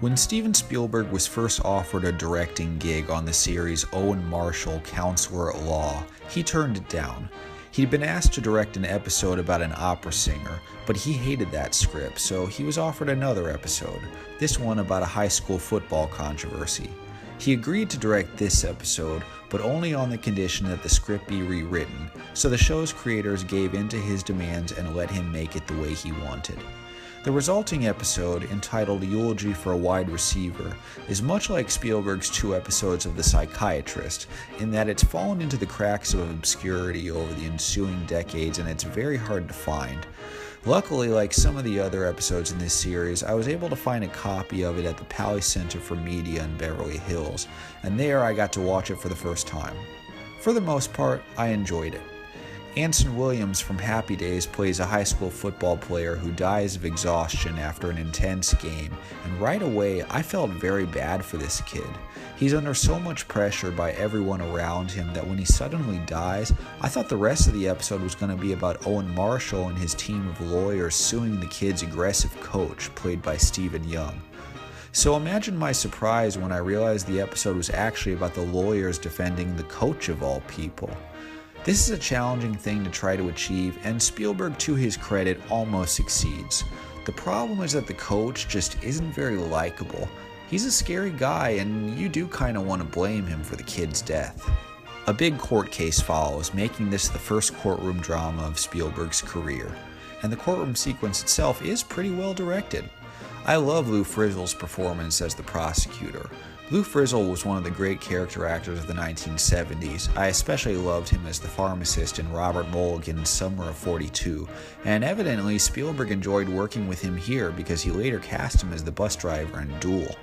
When Steven Spielberg was first offered a directing gig on the series Owen Marshall, Counselor at Law, he turned it down. He'd been asked to direct an episode about an opera singer, but he hated that script, so he was offered another episode, this one about a high school football controversy. He agreed to direct this episode, but only on the condition that the script be rewritten, so the show's creators gave in to his demands and let him make it the way he wanted. The resulting episode, entitled Eulogy for a Wide Receiver, is much like Spielberg's 2 episodes of The Psychiatrist, in that it's fallen into the cracks of obscurity over the ensuing decades and it's very hard to find. Luckily, like some of the other episodes in this series, I was able to find a copy of it at the Pally Center for Media in Beverly Hills, and there I got to watch it for the first time. For the most part, I enjoyed it. Anson Williams from Happy Days plays a high school football player who dies of exhaustion after an intense game, and right away I felt very bad for this kid. He's under so much pressure by everyone around him that when he suddenly dies, I thought the rest of the episode was going to be about Owen Marshall and his team of lawyers suing the kid's aggressive coach, played by Stephen Young. So imagine my surprise when I realized the episode was actually about the lawyers defending the coach of all people. This is a challenging thing to try to achieve, and Spielberg, to his credit, almost succeeds. The problem is that the coach just isn't very likable. He's a scary guy, and you do kind of want to blame him for the kid's death. A big court case follows, making this the first courtroom drama of Spielberg's career. And the courtroom sequence itself is pretty well directed. I love Lou Frizzle's performance as the prosecutor. Lou Frizzle was one of the great character actors of the 1970s. I especially loved him as the pharmacist in Robert Mulligan's Summer of 42, and evidently Spielberg enjoyed working with him here because he later cast him as the bus driver in Duel.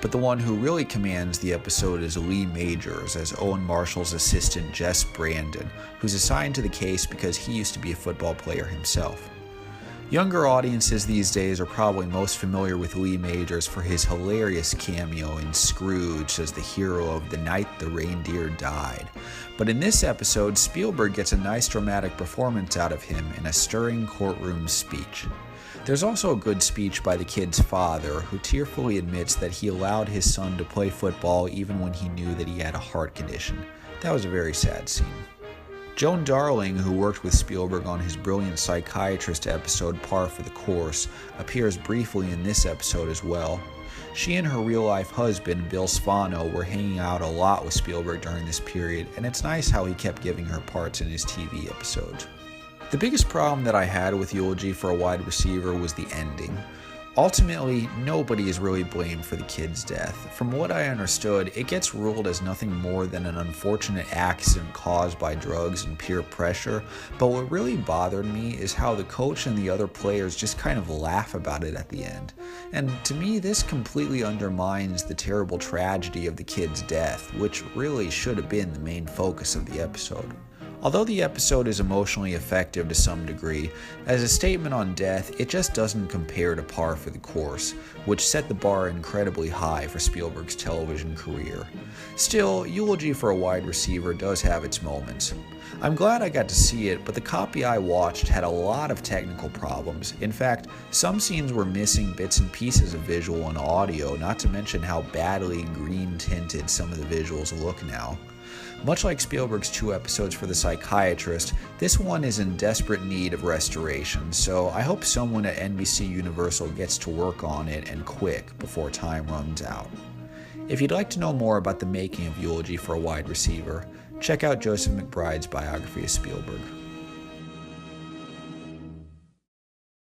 But the one who really commands the episode is Lee Majors as Owen Marshall's assistant Jess Brandon, who's assigned to the case because he used to be a football player himself. Younger audiences these days are probably most familiar with Lee Majors for his hilarious cameo in Scrooge as the hero of The Night the Reindeer Died. But in this episode, Spielberg gets a nice dramatic performance out of him in a stirring courtroom speech. There's also a good speech by the kid's father, who tearfully admits that he allowed his son to play football even when he knew that he had a heart condition. That was a very sad scene. Joan Darling, who worked with Spielberg on his brilliant Psychiatrist episode Par for the Course, appears briefly in this episode as well. She and her real-life husband, Bill Spano, were hanging out a lot with Spielberg during this period, and it's nice how he kept giving her parts in his TV episodes. The biggest problem that I had with Eulogy for a Wide Receiver was the ending. Ultimately, nobody is really blamed for the kid's death. From what I understood, it gets ruled as nothing more than an unfortunate accident caused by drugs and peer pressure, but what really bothered me is how the coach and the other players just kind of laugh about it at the end. And to me, this completely undermines the terrible tragedy of the kid's death, which really should have been the main focus of the episode. Although the episode is emotionally effective to some degree, as a statement on death, it just doesn't compare to Par for the Course, which set the bar incredibly high for Spielberg's television career. Still, Eulogy for a Wide Receiver does have its moments. I'm glad I got to see it, but the copy I watched had a lot of technical problems. In fact, some scenes were missing bits and pieces of visual and audio, not to mention how badly green-tinted some of the visuals look now. Much like Spielberg's 2 episodes for The Psychiatrist, this one is in desperate need of restoration, so I hope someone at NBC Universal gets to work on it and quick before time runs out. If you'd like to know more about the making of Eulogy for a Wide Receiver, check out Joseph McBride's biography of Spielberg.